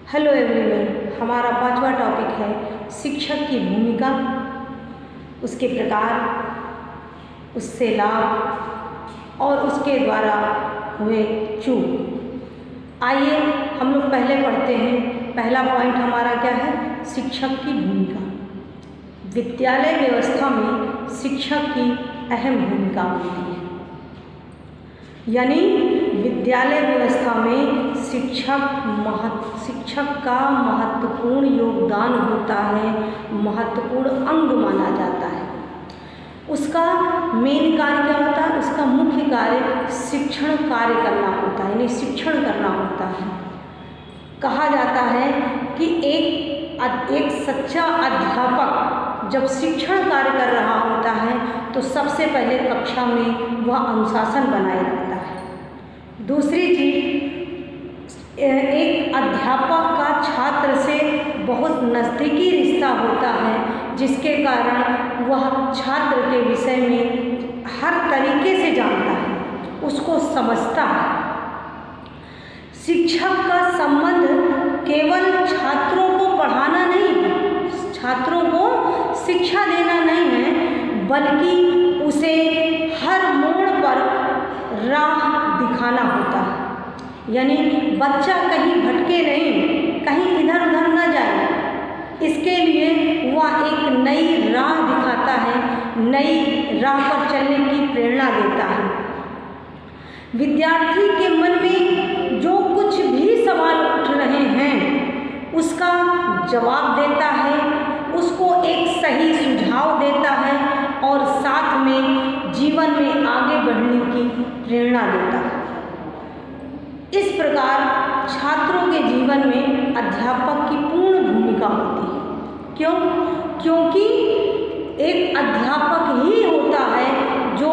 Hello everyone, हमारा 5वां topic है शिक्षक की भूमिका, उसके प्रकार, उससे लाभ और उसके द्वारा हुए चूक। आइए हम लोग पहले पढ़ते हैं। पहला पॉइंट हमारा क्या है? शिक्षक की भूमिका। विद्यालय व्यवस्था में शिक्षक की अहम भूमिका होती है। यानी विद्यालय व्यवस्था में शिक्षक का महत्वपूर्ण योगदान होता है, महत्वपूर्ण अंग माना जाता है। उसका मेन कार्य क्या होता है? उसका मुख्य कार्य शिक्षण कार्य करना होता है, यानी शिक्षण करना होता है। कहा जाता है कि एक सच्चा अध्यापक जब शिक्षण कार्य कर रहा होता है तो सबसे पहले कक्षा में वह अनुशासन बनाए रखता है। दूसरी चीज, एक अध्यापक का छात्र से बहुत नज़दीकी रिश्ता होता है, जिसके कारण वह छात्र के विषय में हर तरीके से जानता है, उसको समझता है। शिक्षक का संबंध केवल छात्रों को पढ़ाना नहीं है, छात्रों को शिक्षा देना नहीं है, बल्कि उसे हर मोड़ पर राह दिखाना होता है। यानी बच्चा कहीं भटके नहीं, कहीं इधर उधर न जाए, इसके लिए वह एक नई राह दिखाता है, नई राह पर चलने की प्रेरणा देता है। विद्यार्थी के मन में जो कुछ भी सवाल उठ रहे हैं उसका जवाब देता है, उसको एक सही सुझाव देता है और साथ में जीवन में आगे बढ़ने की प्रेरणा देता है। इस प्रकार छात्रों के जीवन में अध्यापक की पूर्ण भूमिका होती है। क्यों? क्योंकि एक अध्यापक ही होता है जो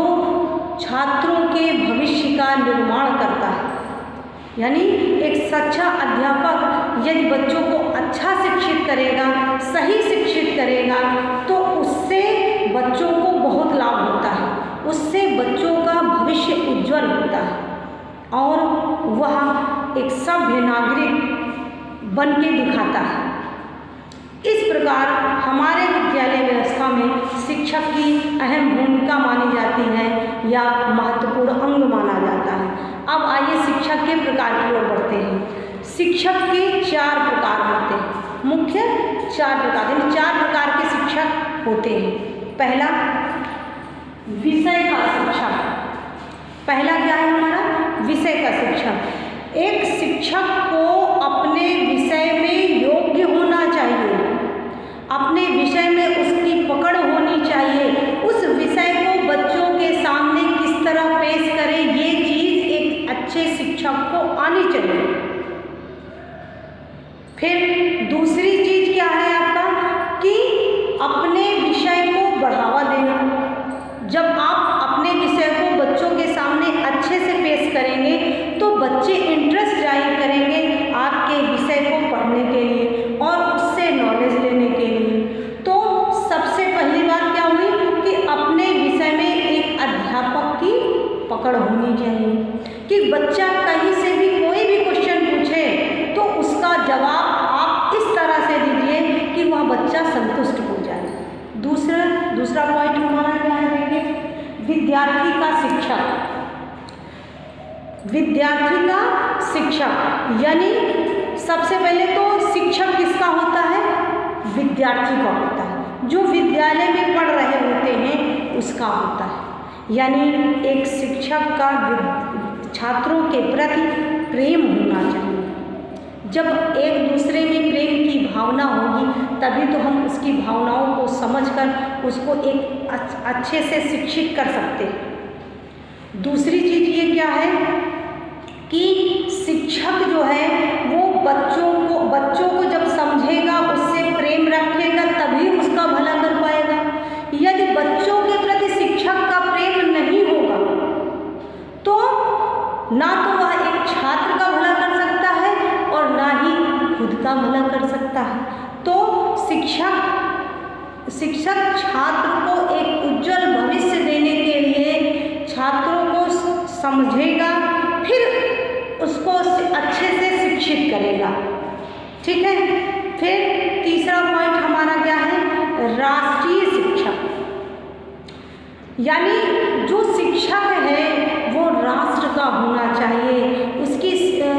छात्रों के भविष्य का निर्माण करता है। यानी एक सच्चा अध्यापक यदि बच्चों को अच्छा शिक्षित करेगा, सही शिक्षित करेगा, तो उससे बच्चों को बहुत लाभ होता है, उससे बच्चों का भविष्य उज्जवल होता है और वह एक सभ्य नागरिक बन के दिखाता है। इस प्रकार हमारे विद्यालय व्यवस्था में शिक्षक की अहम भूमिका मानी जाती है या महत्वपूर्ण अंग माना जाता है। अब आइए शिक्षक के प्रकार की ओर बढ़ते हैं। शिक्षक के 4 प्रकार होते हैं, मुख्य 4 प्रकार, यानी 4 प्रकार के शिक्षक होते हैं। पहला विषय का शिक्षक। पहला क्या है हमारा? विषय का शिक्षक। एक शिक्षक को अपने विषय में योग्य होना चाहिए, अपने विषय में उसकी पकड़ होनी चाहिए, उस विषय को बच्चों के सामने किस तरह पेश करे, ये चीज एक अच्छे शिक्षक को आनी चाहिए। फिर दूसरी चीज क्या है आपका? कि अपने विषय को बढ़ावा देना। जब आप अपने विषय को बच्चों के सामने अच्छे से पेश करेंगे तो बच्चे इंटरेस्ट जाहिर करेंगे आपके विषय को पढ़ने के लिए और उससे नॉलेज लेने के लिए। तो सबसे पहली बात क्या हुई कि अपने विषय में एक अध्यापक की पकड़ होनी चाहिए कि बच्चा कहीं से भी कोई भी क्वेश्चन पूछे तो उसका जवाब आप इस तरह से दीजिए कि वह बच्चा संतुष्ट हो जाए। दूसरा पॉइंट हमारा क्या है? विद्यार्थी का शिक्षक। विद्यार्थी का शिक्षक यानी सबसे पहले तो शिक्षक किसका होता है? विद्यार्थी का होता है, जो विद्यालय में पढ़ रहे होते हैं उसका होता है। यानी एक शिक्षक का छात्रों के प्रति प्रेम होना चाहिए। जब एक दूसरे में प्रेम की भावना होगी तभी तो हम उसकी भावनाओं को समझकर उसको एक अच्छे से शिक्षित कर सकते हैं। दूसरी चीज ये क्या है कि शिक्षक जो है वो बच्चों को जब समझेगा, उससे प्रेम रखेगा, तभी उसका भला कर पाएगा। यदि बच्चों के प्रति शिक्षक का प्रेम नहीं होगा तो ना तो वह एक छात्र का भला कर सकता है और ना ही खुद का भला कर सकता है। तो शिक्षक छात्र को एक उज्जवल भविष्य देने के लिए छात्रों को समझेगा, फिर उसको अच्छे से शिक्षित करेगा। ठीक है। फिर तीसरा पॉइंट हमारा क्या है, राष्ट्रीय शिक्षा, यानी जो शिक्षक है वो राष्ट्र का होना चाहिए, उसकी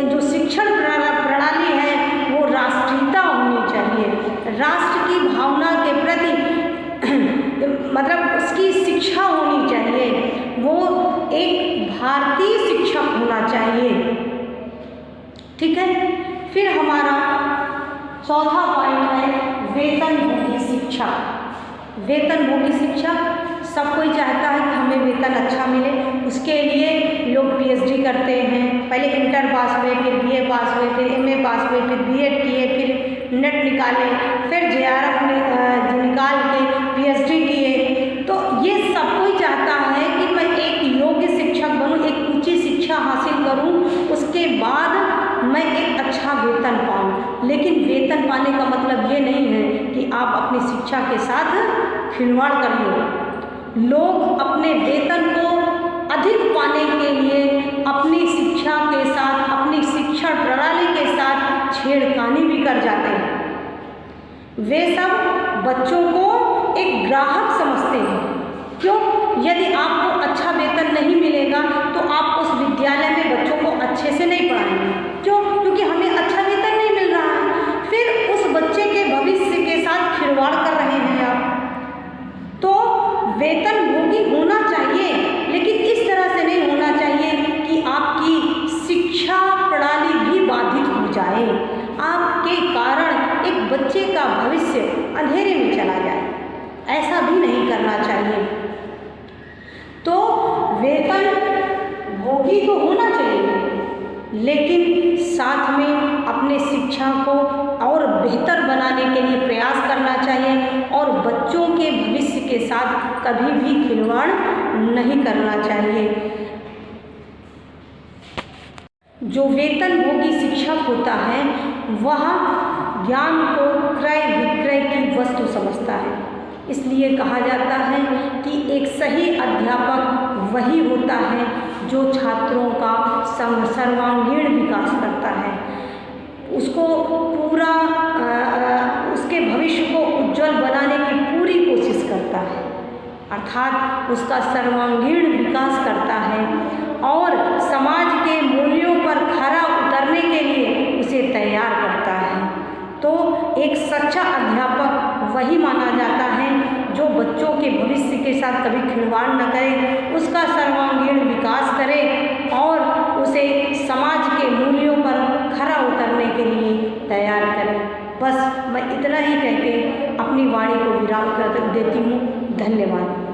जो शिक्षण प्रणाली है वो राष्ट्रीयता होनी चाहिए, राष्ट्र की भावना के प्रति मतलब उसकी शिक्षा होनी चाहिए, वो एक भारतीय शिक्षक होना चाहिए, ठीक है। फिर हमारा चौथा पॉइंट है वेतनभोगी शिक्षा। वेतनभोगी शिक्षा, सब कोई चाहता है कि हमें वेतन अच्छा मिले, उसके लिए लोग पीएचडी करते हैं, पहले इंटर पास हुए, फिर बीए पास हुए, फिर एमए पास हुए, फिर बीएड किए, फिर नेट निकाले, फिर जेआरएफ निकाल के पीएचडी किए। तो ये सब कोई चाहता है कि मैं एक योग्य शिक्षक बनूं, एक ऊंची शिक्षा हासिल करूं, उसके बाद मैं एक अच्छा वेतन पाऊं। लेकिन वेतन पाने का मतलब ये नहीं है कि आप अपनी शिक्षा के साथ खिलवाड़ करिए। लोग अपने वेतन को अधिक पाने के लिए अपनी शिक्षा के साथ, अपनी शिक्षण प्रणाली के साथ छेड़खानी भी कर जाते हैं। वे सब बच्चों को एक ग्राहक समझते हैं। क्यों? यदि आपको अच्छा वेतन नहीं मिलेगा तो आप उस विद्यालय में बच्चों को अच्छे से नहीं पढ़ाएंगे। क्यों? क्योंकि हमें अच्छा वेतन नहीं मिल रहा है। फिर उस बच्चे के भविष्य के साथ खिलवाड़ कर रहे हैं आप। तो वेतनभोगी होना चाहिए, लेकिन इस तरह से नहीं होना चाहिए कि आपकी शिक्षा प्रणाली भी बाधित हो जाए, आपके कारण एक बच्चे का भविष्य अंधेरे में चला जाए। ऐसा भी नहीं करना चाहिए। तो वेतन भोगी तो होना चाहिए, लेकिन साथ में अपने शिक्षा को और बेहतर बनाने के लिए प्रयास करना चाहिए और बच्चों के भविष्य के साथ कभी भी खिलवाड़ नहीं करना चाहिए। जो वेतनभोगी शिक्षक होता है वह ज्ञान को क्रय विक्रय की वस्तु समझता है। इसलिए कहा जाता है कि एक सही अध्यापक वही होता है जो छात्रों का सर्वांगीण विकास करता है, उसको पूरा उसके भविष्य को उज्जवल बनाने की पूरी कोशिश करता है, अर्थात उसका सर्वांगीण विकास करता है और समाज के मूल्यों पर खरा उतरने के लिए उसे तैयार करता है। तो एक सच्चा अध्यापक वही माना जाता है जो बच्चों के भविष्य के साथ कभी खिलवाड़ न करे, उसका सर्वांगीण विकास करे और उसे समाज के मूल्यों पर खरा उतरने के लिए तैयार करे। बस मैं इतना ही कह के अपनी वाणी को विराम कर देती हूँ। धन्यवाद।